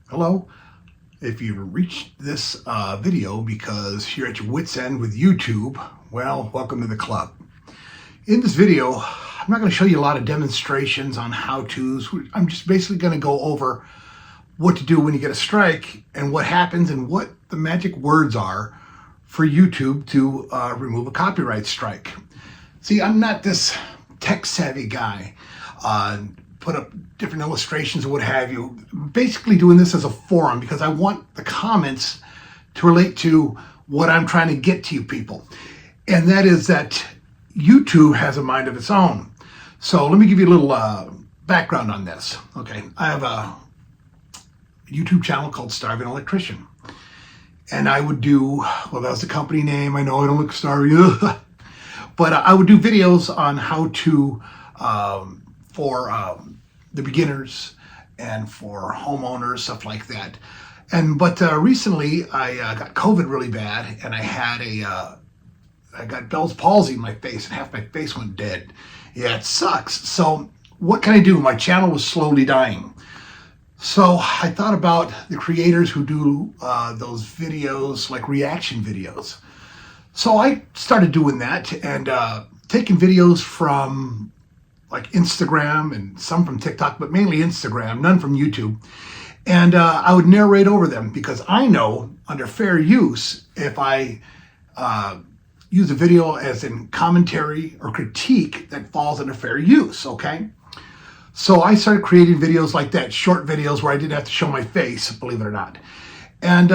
Hello. If you reached this video because you're at your wit's end with YouTube, well, welcome to the club. In this video, I'm not going to show you a lot of demonstrations on how-tos. I'm just basically going to go over what to do when you get a strike and what happens and what the magic words are for YouTube to remove a copyright strike. See, I'm not this tech-savvy guy. Put up different illustrations or what have you. Basically doing this as a forum because I want the comments to relate to what I'm trying to get to you people. And that is that YouTube has a mind of its own. So let me give you a little background on this. Okay, I have a YouTube channel called Starving Electrician. And I would do, well, that was the company name. I know I don't look starving. But I would do videos on how to, for the beginners and for homeowners, stuff like that. But recently I got COVID really bad, and I had I got Bell's palsy in my face, and half my face went dead. Yeah, it sucks. So what can I do? My channel was slowly dying. So I thought about the creators who do those videos, like reaction videos. So I started doing that and taking videos from like Instagram and some from TikTok, but mainly Instagram, none from YouTube. And I would narrate over them because I know under fair use, if I use a video as in commentary or critique, that falls under fair use, okay? So I started creating videos like that, short videos where I didn't have to show my face, believe it or not. And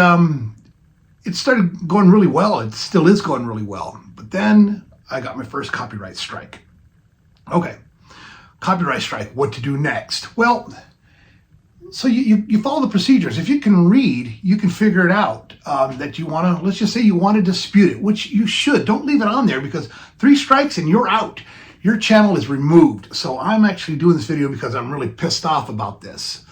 it started going really well. It still is going really well. But then I got my first copyright strike. Okay. Copyright strike, what to do next? Well, so you follow the procedures. If you can read, you can figure it out that you want to, let's just say you want to dispute it, which you should. Don't leave it on there because 3 strikes and you're out. Your channel is removed. So I'm actually doing this video because I'm really pissed off about this.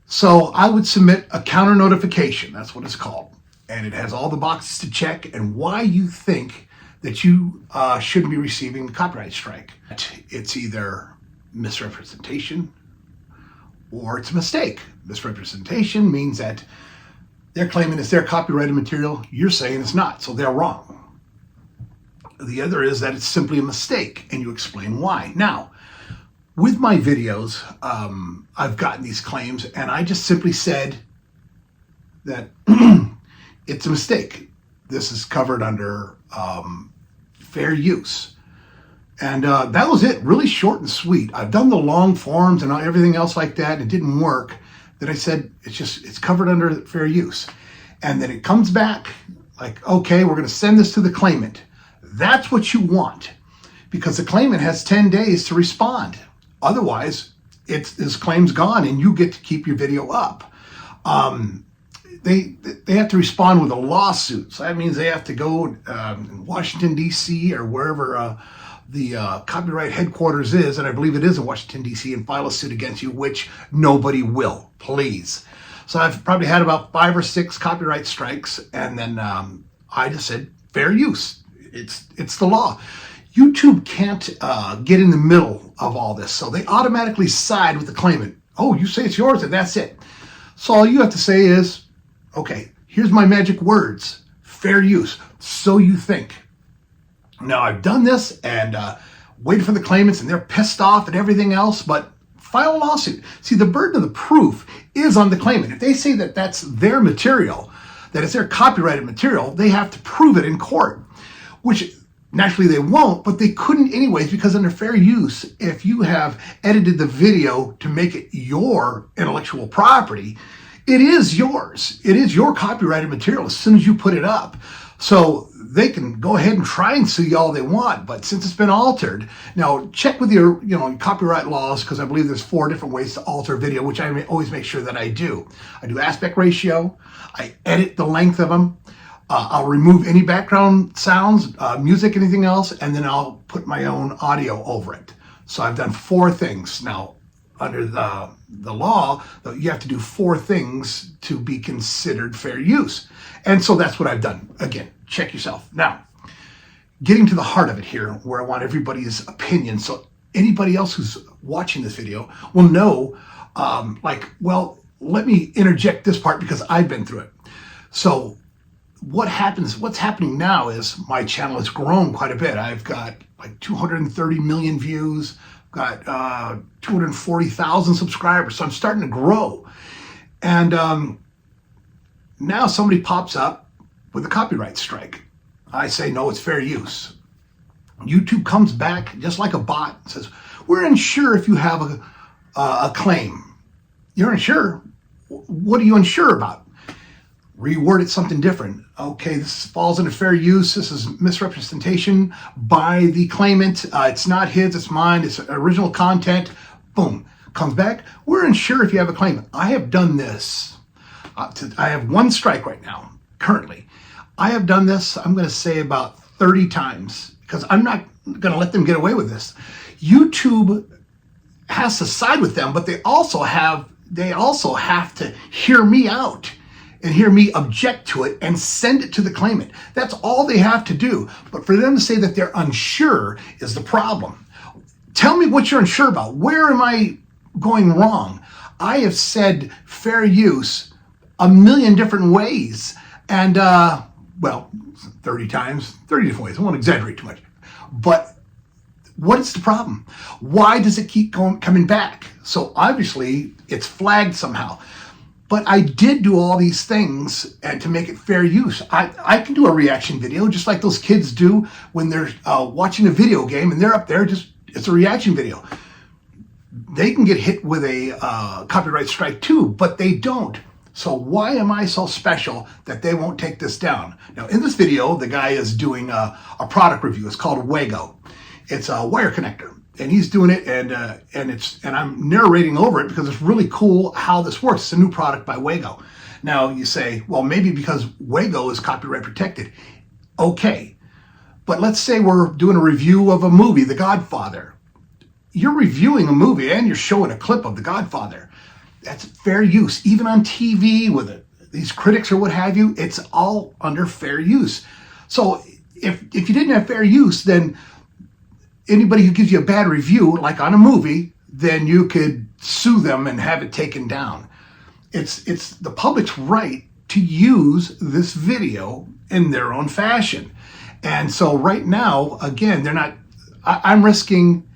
So I would submit a counter notification. That's what it's called. And it has all the boxes to check and why you think that you shouldn't be receiving a copyright strike. It's either misrepresentation or it's a mistake. Misrepresentation means that they're claiming it's their copyrighted material, you're saying it's not, so they're wrong. The other is that it's simply a mistake and you explain why. Now, with my videos, I've gotten these claims and I just simply said that it's a mistake. This is covered under fair use. And that was it, really short and sweet. I've done the long forms and everything else like that, and it didn't work. Then I said, it's covered under fair use. And then it comes back like, okay, we're gonna send this to the claimant. That's what you want, because the claimant has 10 days to respond. Otherwise, his claim's gone and you get to keep your video up. They have to respond with a lawsuit. So that means they have to go in Washington, D.C. or wherever the copyright headquarters is, and I believe it is in Washington, D.C., and file a suit against you, which nobody will, please. So I've probably had about 5 or 6 copyright strikes, and then I just said, fair use. It's the law. YouTube can't get in the middle of all this, so they automatically side with the claimant. Oh, you say it's yours, and that's it. So all you have to say is, okay, here's my magic words, fair use, so you think. Now I've done this and waited for the claimants and they're pissed off and everything else, but file a lawsuit. See, the burden of the proof is on the claimant. If they say that that's their material, that it's their copyrighted material, they have to prove it in court, which naturally they won't, but they couldn't anyways, because under fair use, if you have edited the video to make it your intellectual property, it is yours. It is your copyrighted material as soon as you put it up. So they can go ahead and try and sue you all they want, but since it's been altered, now check with your copyright laws, because I believe there's 4 different ways to alter video, which I always make sure that I do. I do aspect ratio, I edit the length of them, I'll remove any background sounds, music, anything else, and then I'll put my own audio over it. So I've done 4 things. Now, under the law, you have to do 4 things to be considered fair use. And so that's what I've done. Again, check yourself. Now, getting to the heart of it here, where I want everybody's opinion, so anybody else who's watching this video will know, well, let me interject this part because I've been through it. So what's happening now is my channel has grown quite a bit. I've got like 230 million views, got 240,000 subscribers. So I'm starting to grow. And now somebody pops up with a copyright strike. I say, no, it's fair use. YouTube comes back just like a bot and says, we're unsure if you have a claim. You're unsure? What are you unsure about? Reword it something different. Okay, this falls into fair use. This is misrepresentation by the claimant. It's not his, it's mine. It's original content. Boom. Comes back. We're unsure if you have a claim. I have done this. I have one strike right now, currently. I have done this, I'm going to say about 30 times because I'm not going to let them get away with this. YouTube has to side with them, but they also have to hear me out and hear me object to it and send it to the claimant. That's all they have to do. But for them to say that they're unsure is the problem. Tell me what you're unsure about. Where am I going wrong? I have said fair use a million different ways. And, well, 30 times, 30 different ways. I won't exaggerate too much. But what is the problem? Why does it keep coming back? So obviously it's flagged somehow. But I did do all these things and to make it fair use. I can do a reaction video just like those kids do when they're watching a video game and they're up there, it's a reaction video. They can get hit with a copyright strike too, but they don't. So why am I so special that they won't take this down? Now in this video, the guy is doing a product review. It's called Wago. It's a wire connector. And he's doing it, and I'm narrating over it because it's really cool how this works. It's a new product by Wago. Now you say, well, maybe because Wago is copyright protected. Okay, but let's say we're doing a review of a movie, The Godfather. You're reviewing a movie and you're showing a clip of The Godfather. That's fair use. Even on TV with these critics or what have you, it's all under fair use. So if you didn't have fair use, then anybody who gives you a bad review, like on a movie, then you could sue them and have it taken down. It's the public's right to use this video in their own fashion. And so right now, again, I'm risking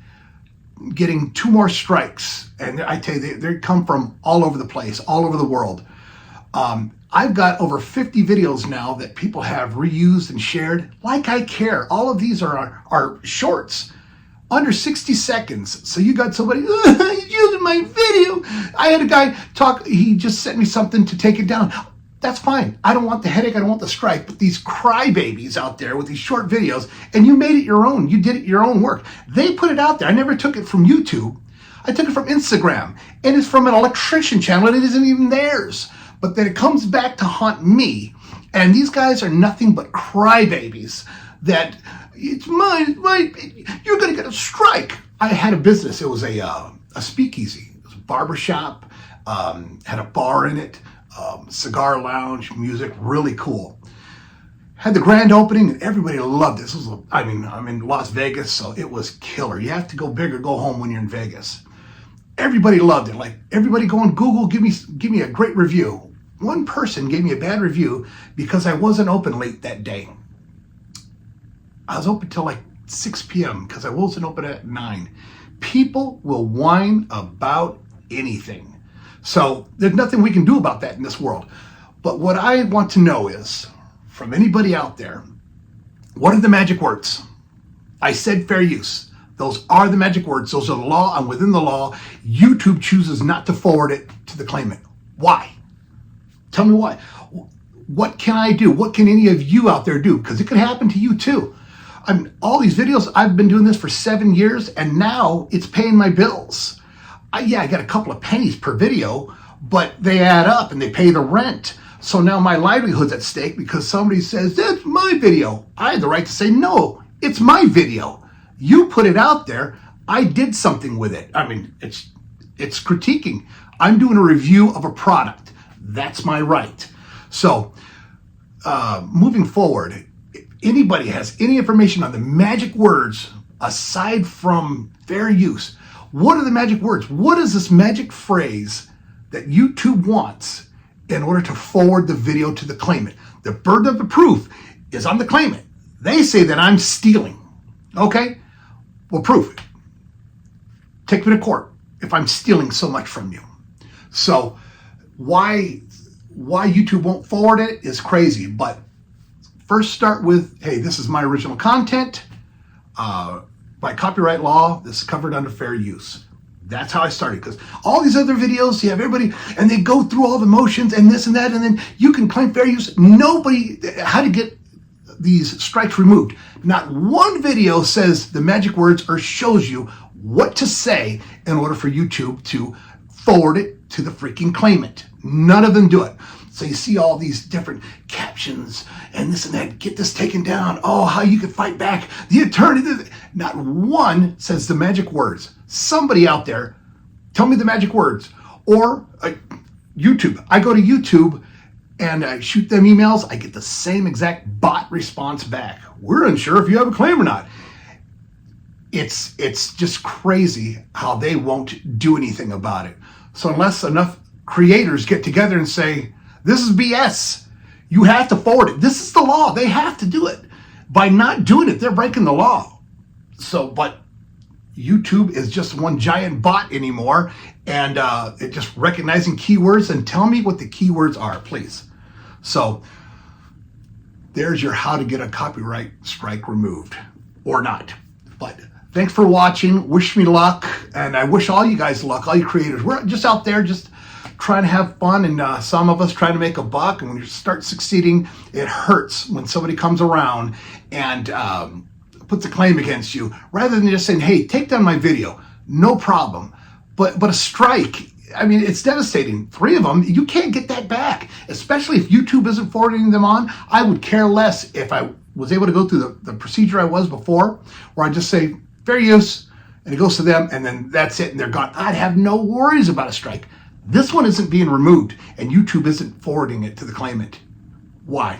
getting 2 more strikes. And I tell you, they come from all over the place, all over the world. I've got over 50 videos now that people have reused and shared. Like I care. All of these are shorts. Under 60 seconds. So you got somebody, he's using my video. I had a guy talk, he just sent me something to take it down. That's fine. I don't want the headache, I don't want the strike, but these crybabies out there with these short videos, and you made it your own, you did it your own work. They put it out there. I never took it from YouTube. I took it from Instagram, and it's from an electrician channel, and it isn't even theirs. But then it comes back to haunt me, and these guys are nothing but crybabies that, it's mine, you're gonna get a strike. I had a business, it was a speakeasy. It was a barbershop, had a bar in it, cigar lounge, music, really cool. Had the grand opening and everybody loved it. I'm in Las Vegas, so it was killer. You have to go big or go home when you're in Vegas. Everybody loved it. Like everybody go on Google, give me a great review. One person gave me a bad review because I wasn't open late that day. I was open till like 6 p.m. because I wasn't open at 9. People will whine about anything. So there's nothing we can do about that in this world. But what I want to know is, from anybody out there, what are the magic words? I said fair use. Those are the magic words. Those are the law. I'm within the law. YouTube chooses not to forward it to the claimant. Why? Tell me why. What can I do? What can any of you out there do? Because it could happen to you too. All these videos, I've been doing this for 7 years, and now it's paying my bills. I got a couple of pennies per video, but they add up and they pay the rent. So now my livelihood's at stake because somebody says, that's my video. I have the right to say, no, it's my video. You put it out there. I did something with it. It's critiquing. I'm doing a review of a product. That's my right. So moving forward, if anybody has any information on the magic words aside from fair use, what are the magic words? What is this magic phrase that YouTube wants in order to forward the video to the claimant. The burden of the proof is on the claimant. They say that I'm stealing. Okay? Well, prove it. Take me to court if I'm stealing so much from you. So why YouTube won't forward it is crazy. But first start with, hey, this is my original content. By copyright law, this is covered under fair use. That's how I started, because all these other videos, you have everybody, and they go through all the motions and this and that, and then you can claim fair use. Nobody, how to get these strikes removed. Not one video says the magic words or shows you what to say in order for YouTube to forward it to the freaking claimant. None of them do it. So you see all these different captions and this and that. Get this taken down. Oh, how you can fight back. The attorney. Not one says the magic words. Somebody out there, tell me the magic words. Or YouTube. I go to YouTube and I shoot them emails. I get the same exact bot response back. We're unsure if you have a claim or not. It's just crazy how they won't do anything about it. So unless enough creators get together and say, this is BS, you have to forward it. This is the law. They have to do it. By not doing it, they're breaking the law. So, but YouTube is just one giant bot anymore, and it just recognizing keywords. And tell me what the keywords are, please. So there's your how to get a copyright strike removed or not. But thanks for watching. Wish me luck, and I wish all you guys luck, all you creators. We're just out there just trying to have fun, and some of us trying to make a buck. And when you start succeeding, it hurts when somebody comes around and puts a claim against you, rather than just saying, hey, take down my video, no problem. But a strike, I mean, it's devastating. 3 of them, you can't get that back, especially if YouTube isn't forwarding them on. I would care less if I was able to go through the procedure I was before, where I just say, fair use, and it goes to them, and then that's it, and they're gone. I'd have no worries about a strike. This one isn't being removed, and YouTube isn't forwarding it to the claimant. Why?